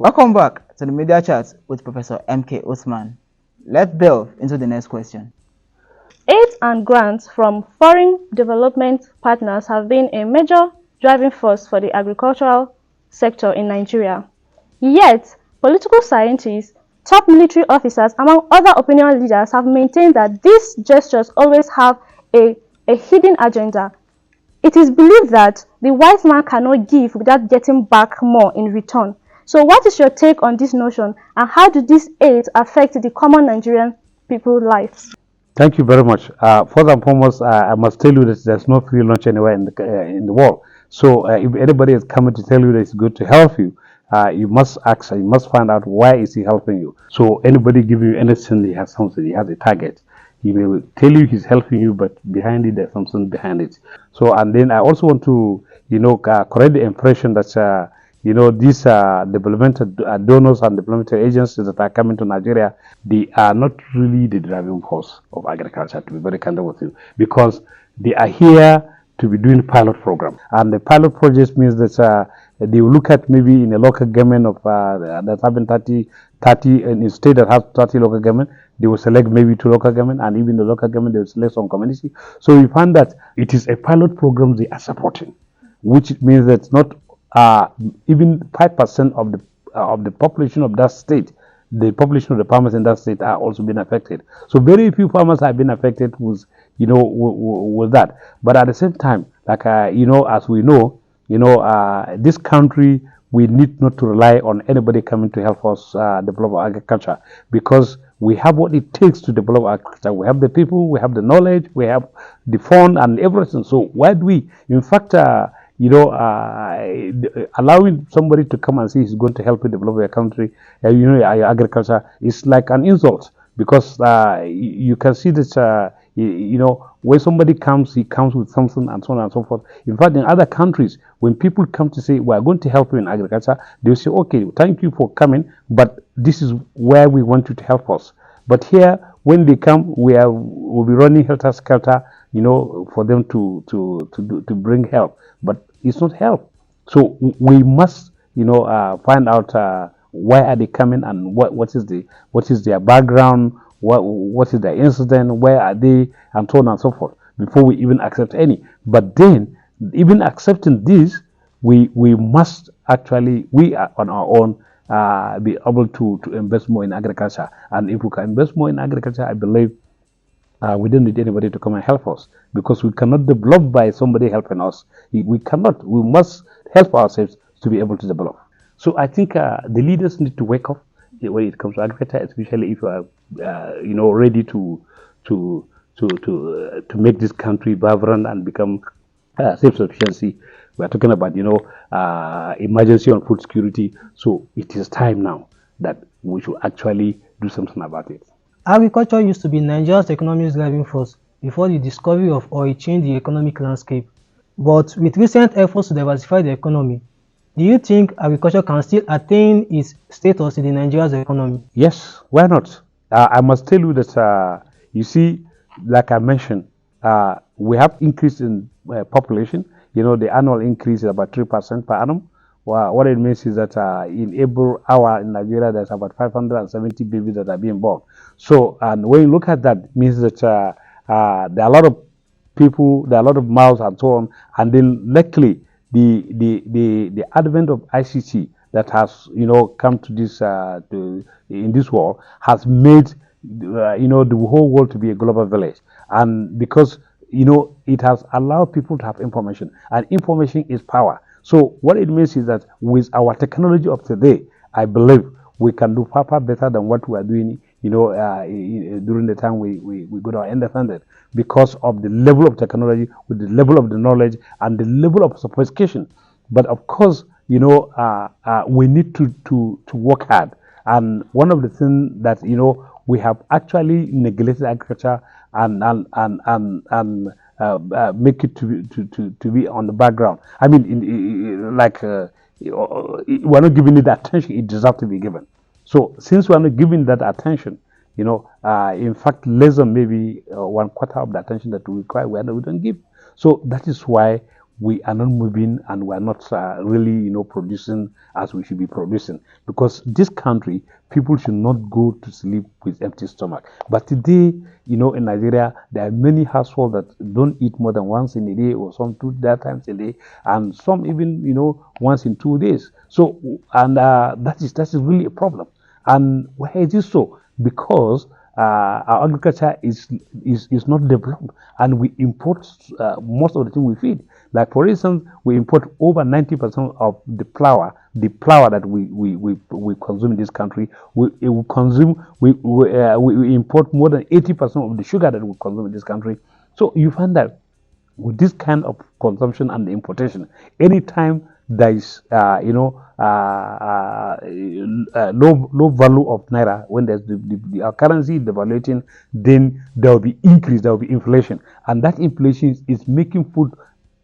Welcome back to the Media Chat with Professor MK Othman. Let's delve into the next question. Aid and grants from foreign development partners have been a major driving force for the agricultural sector in Nigeria. Yet, political scientists, top military officers, among other opinion leaders have maintained that these gestures always have a hidden agenda. It is believed that the white man cannot give without getting back more in return. So what is your take on this notion, and how do these aids affect the common Nigerian people's lives? Thank you very much. First and foremost, I must tell you that there's no free lunch anywhere in the world. So if anybody is coming to tell you that it's good to help you, you must ask, you must find out why is he helping you. So anybody giving you anything, he has something, he has a target. He may tell you he's helping you, but behind it, there's something behind it. So, and then I also want to, correct the impression that, these developmental donors and developmental agencies that are coming to Nigeria, they are not really the driving force of agriculture, to be very candid with you, because they are here to be doing pilot program. And the pilot project means that they will look at maybe in a local government of that's having 30 in a state that has 30 local government, they will select maybe 2 local government, and even the local government they will select some community. So we find that it is a pilot program they are supporting, which means that not even 5% of the population of that state, the population of the farmers in that state are also being affected. So very few farmers have been affected with with that. But at the same time, like as we know, this country, we need not to rely on anybody coming to help us develop our agriculture, because we have what it takes to develop agriculture. We have the people, we have the knowledge, we have the fund and everything. So why do we, in fact, allowing somebody to come and say he's going to help you develop your country, your agriculture, is like an insult, because you can see that when somebody comes, he comes with something and so on and so forth. In fact, in other countries, when people come to say we are going to help you in agriculture, they will say, okay, thank you for coming, but this is where we want you to help us. But here, when they come, we'll be running helter skelter, for them to bring help. But it's not help. So we must, find out why are they coming, and what is their background, what is their incident, where are they, and so on and so forth, before we even accept any. But then, even accepting this, we must actually, we are on our own, be able to invest more in agriculture. And if we can invest more in agriculture, I believe we don't need anybody to come and help us, because we cannot develop by somebody helping us. We cannot. We must help ourselves to be able to develop. So I think the leaders need to wake up when it comes to agriculture, especially if you are, ready to make this country vibrant and become self-sufficiency. We are talking about, emergency on food security. So it is time now that we should actually do something about it. Agriculture used to be Nigeria's economic driving force before the discovery of oil changed the economic landscape. But with recent efforts to diversify the economy, do you think agriculture can still attain its status in the Nigeria's economy? Yes, why not? I must tell you that, you see, like I mentioned, we have increase in population. The annual increase is about 3% per annum. What it means is that in every hour in Nigeria, there's about 570 babies that are being born. So, and when you look at that, it means that there are a lot of people, there are a lot of mouths and so on. And then, luckily, the advent of ICT that has come to this in this world has made the whole world to be a global village. And because it has allowed people to have information, and information is power. So what it means is that with our technology of today, I believe we can do far better than what we are doing, during the time we got our independence, because of the level of technology, with the level of the knowledge, and the level of sophistication. But of course, we need to work hard. And one of the things that we have actually neglected agriculture and make it to be on the background. I mean, we're not giving it the attention it deserves to be given. So since we're not giving that attention, in fact, less than maybe 1/4 of the attention that we require, we don't give. So that is why we are not moving and we are not really, producing as we should be producing. Because this country, people should not go to sleep with empty stomach. But today, in Nigeria, there are many households that don't eat more than once in a day, or some 2 times a day, and some even, once in 2 days. So, and that is really a problem. And why is this so? Because our agriculture is not developed, and we import most of the things we feed. Like, for instance, we import over 90% of the flour that we consume in this country. We import more than 80% of the sugar that we consume in this country. So you find that with this kind of consumption and importation, anytime there is low value of naira, when there's our currency devaluating, then there will be increase, there will be inflation, and that inflation is making food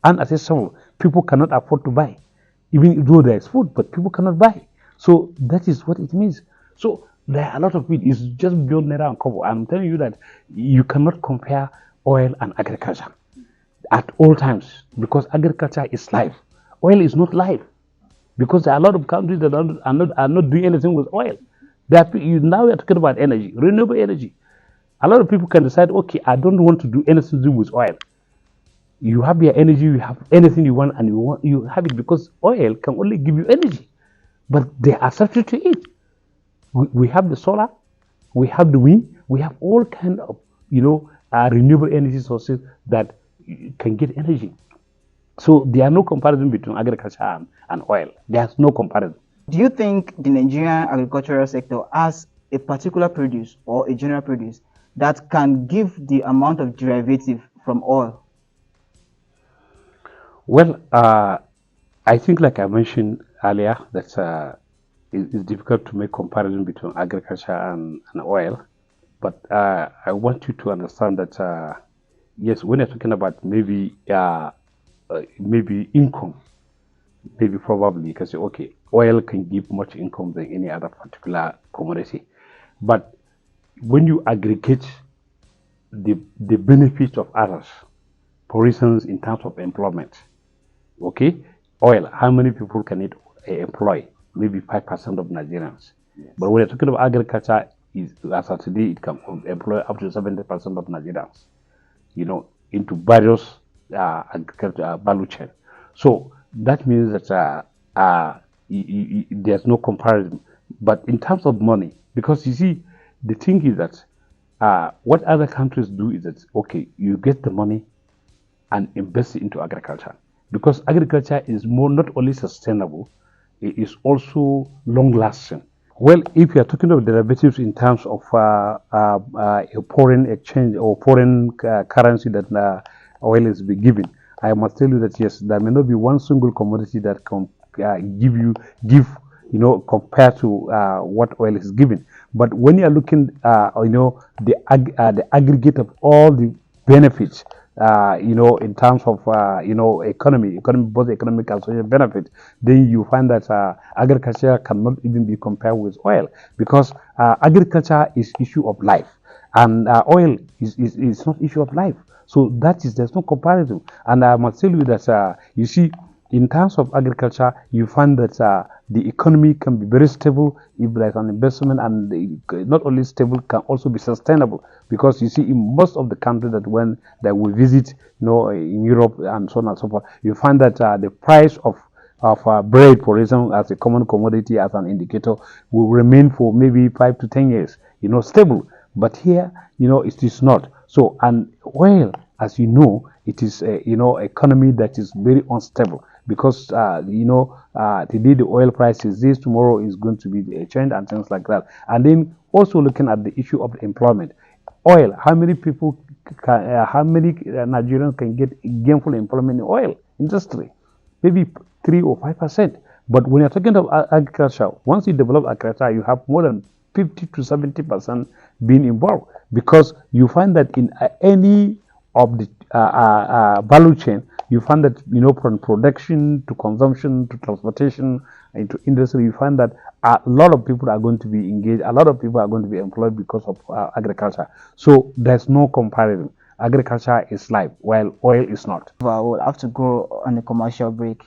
unaccessible. People cannot afford to buy, even though there is food, but people cannot buy. So that is what it means. So there are a lot of it. It's just beyond naira and kobo. I'm telling you that you cannot compare oil and agriculture at all times, because agriculture is life. Oil is not life, because there are a lot of countries that are not doing anything with oil. Now we are talking about energy, renewable energy. A lot of people can decide, okay, I don't want to do anything to do with oil. You have your energy, you have anything you want, and you have it, because oil can only give you energy, but there are substitutes to it. We have the solar, we have the wind, we have all kind of renewable energy sources that can get energy. So there are no comparison between agriculture and oil. There's no comparison. Do you think the Nigerian agricultural sector has a particular produce or a general produce that can give the amount of derivative from oil? Well, I think, like I mentioned earlier, that it's difficult to make comparison between agriculture and oil. But I want you to understand that, yes, when you're talking about maybe income, maybe probably you can say, okay, oil can give much income than any other particular commodity. But when you aggregate the benefits of others, for instance, in terms of employment, okay, oil, how many people can it employ? Maybe 5% of Nigerians. Yes. But when you're talking about agriculture, as of today, it can employ up to 70% of Nigerians, into various agricultural value chain. So that means that there's no comparison. But in terms of money, because you see, the thing is that what other countries do is that, okay, you get the money and invest it into agriculture, because agriculture is not only sustainable, it is also long-lasting. Well, if you are talking of derivatives in terms of a foreign exchange or foreign currency that oil is be given, I must tell you that yes, there may not be one single commodity that can give compared to what oil is giving. But when you are looking, the aggregate of all the benefits, in terms of economy, both economic and social benefit, then you find that agriculture cannot even be compared with oil, because agriculture is issue of life, and oil is not issue of life. So there's no comparison. And I must tell you that you see, in terms of agriculture, you find that the economy can be very stable if there's an investment, and not only stable, can also be sustainable. Because you see, in most of the countries that we visit, in Europe and so on and so forth, you find that the price of bread, for example, as a common commodity, as an indicator, will remain for maybe 5 to 10 years, stable. But here, it is not. So, and oil, as you know, it is a economy that is very unstable, because today the oil price is this, tomorrow is going to be a change, and things like that. And then also looking at the issue of employment, oil, how many Nigerians can get gainful employment in oil industry? Maybe 3 or 5%. But when you're talking about agriculture, once you develop agriculture, you have more than 50 to 70% being involved, because you find that in any of the value chain, you find that from production to consumption to transportation into industry, you find that a lot of people are going to be engaged, a lot of people are going to be employed because of agriculture. So there's no comparison. agriculture is life, while oil is not. We'll have to go on a commercial break.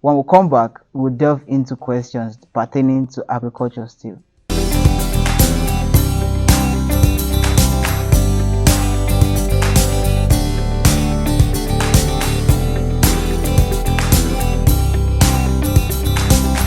When we come back, we'll delve into questions pertaining to agriculture still.